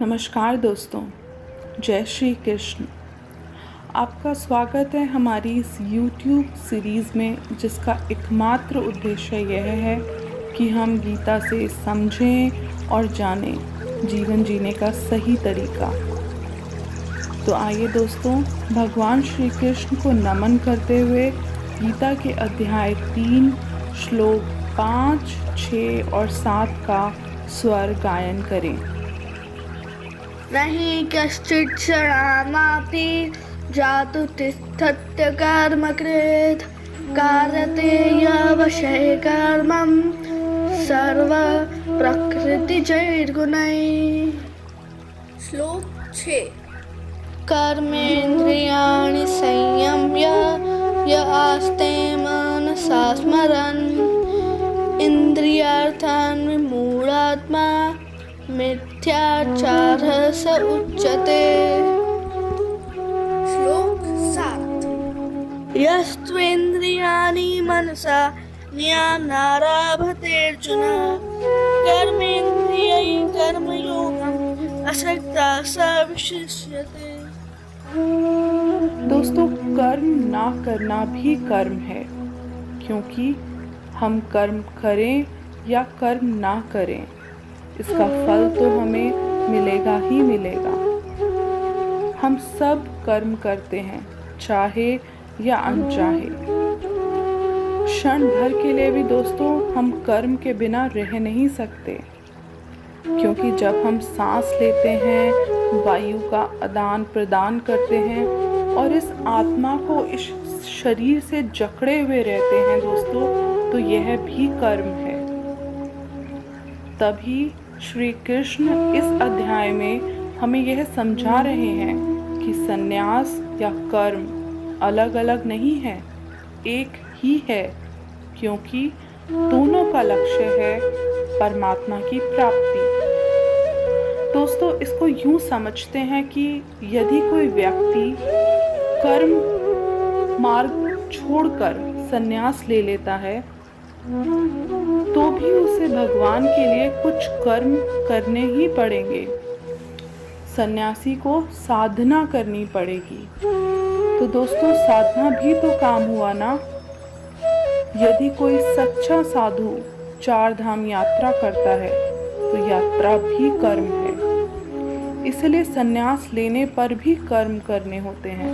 नमस्कार दोस्तों, जय श्री कृष्ण। आपका स्वागत है हमारी इस YouTube सीरीज़ में, जिसका एकमात्र उद्देश्य यह है कि हम गीता से समझें और जानें जीवन जीने का सही तरीका। तो आइए दोस्तों, भगवान श्री कृष्ण को नमन करते हुए गीता के अध्याय 3 श्लोक 5, 6 और 7 का स्वर गायन करें। नहि कश्चित् शरणामाप्ति जातु तिष्ठत्य कर्मकृत् कारते यवशः कर्मं सर्व प्रकृतिजैर्गुणैः। श्लोक 6। कर्मेन्द्रियाणि संयम्य य आस्ते मनसा स्मरन् इन्द्रियार्थान् विमूढात्मा मिथ्याचारः स उच्यते। श्लोक 7। यस्त्वेन्द्रियाणि मनसा नियम्यारभतेऽर्जुन कर्मेन्द्रियैः कर्मयोगम् असक्तः स विशिष्यते। दोस्तों, कर्म ना करना भी कर्म है, क्योंकि हम कर्म करें या कर्म ना करें, इसका फल तो हमें मिलेगा ही मिलेगा। हम सब कर्म करते हैं, चाहे या अनचाहे। क्षण भर के लिए भी दोस्तों हम कर्म के बिना रह नहीं सकते, क्योंकि जब हम सांस लेते हैं, वायु का आदान प्रदान करते हैं और इस आत्मा को इस शरीर से जकड़े हुए रहते हैं दोस्तों, तो यह भी कर्म है। तभी श्री कृष्ण इस अध्याय में हमें यह समझा रहे हैं कि संन्यास या कर्म अलग अलग नहीं है, एक ही है, क्योंकि दोनों का लक्ष्य है परमात्मा की प्राप्ति। दोस्तों, इसको यूं समझते हैं कि यदि कोई व्यक्ति कर्म मार्ग छोड़कर संन्यास ले लेता है, तो भी उसे भगवान के लिए कुछ कर्म करने ही पड़ेंगे। सन्यासी को साधना करनी पड़ेगी। तो दोस्तों, साधना भी तो काम हुआ ना। यदि कोई सच्चा साधु 4 धाम यात्रा करता है, तो यात्रा भी कर्म है। इसलिए सन्यास लेने पर भी कर्म करने होते हैं।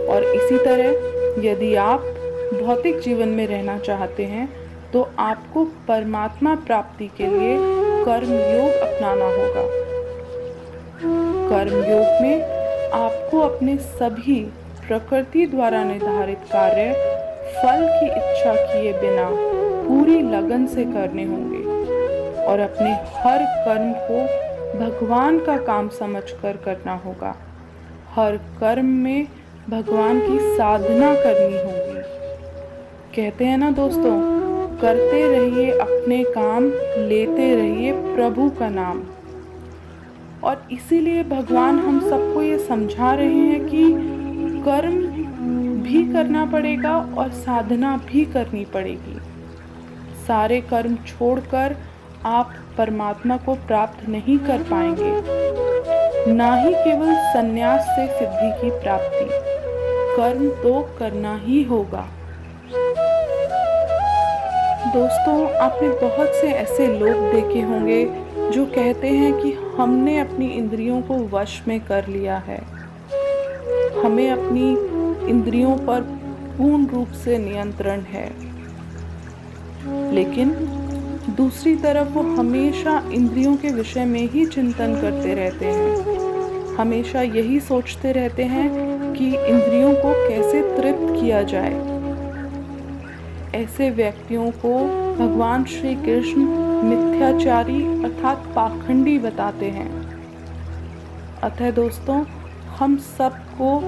और इसी तरह यदि आप भौतिक जीवन में रहना चाहते हैं, तो आपको परमात्मा प्राप्ति के लिए कर्म योग अपनाना होगा। कर्म योग में आपको अपने सभी प्रकृति द्वारा निर्धारित कार्य फल की इच्छा किए बिना पूरी लगन से करने होंगे और अपने हर कर्म को भगवान का काम समझकर करना होगा। हर कर्म में भगवान की साधना करनी होगी। कहते हैं ना दोस्तों, करते रहिए अपने काम, लेते रहिए प्रभु का नाम। और इसीलिए भगवान हम सबको ये समझा रहे हैं कि कर्म भी करना पड़ेगा और साधना भी करनी पड़ेगी। सारे कर्म छोड़कर आप परमात्मा को प्राप्त नहीं कर पाएंगे, ना ही केवल संन्यास से सिद्धि की प्राप्ति। कर्म तो करना ही होगा। दोस्तों, आपने बहुत से ऐसे लोग देखे होंगे जो कहते हैं कि हमने अपनी इंद्रियों को वश में कर लिया है, हमें अपनी इंद्रियों पर पूर्ण रूप से नियंत्रण है। लेकिन दूसरी तरफ वो हमेशा इंद्रियों के विषय में ही चिंतन करते रहते हैं, हमेशा यही सोचते रहते हैं कि इंद्रियों को कैसे तृप्त किया जाए। ऐसे व्यक्तियों को भगवान श्री कृष्ण मिथ्याचारी अर्थात पाखंडी बताते हैं। अतः दोस्तों, हम सबको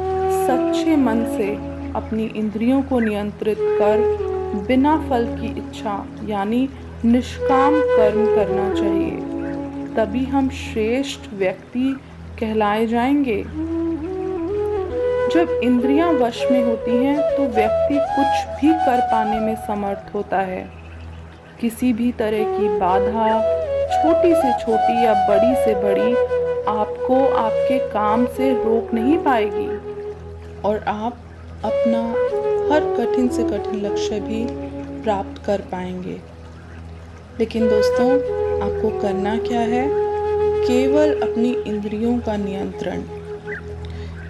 सच्चे मन से अपनी इंद्रियों को नियंत्रित कर बिना फल की इच्छा यानी निष्काम कर्म करना चाहिए। तभी हम श्रेष्ठ व्यक्ति कहलाए जाएंगे। जब इंद्रियां वश में होती हैं, तो व्यक्ति कुछ भी कर पाने में समर्थ होता है। किसी भी तरह की बाधा छोटी से छोटी या बड़ी से बड़ी आपको आपके काम से रोक नहीं पाएगी और आप अपना हर कठिन से कठिन लक्ष्य भी प्राप्त कर पाएंगे। लेकिन दोस्तों, आपको करना क्या है? केवल अपनी इंद्रियों का नियंत्रण,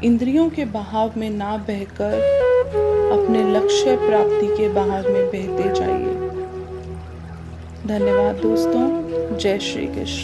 इंद्रियों के बहाव में ना बहकर अपने लक्ष्य प्राप्ति के बहाव में बहते जाइए। धन्यवाद दोस्तों। जय श्री कृष्ण।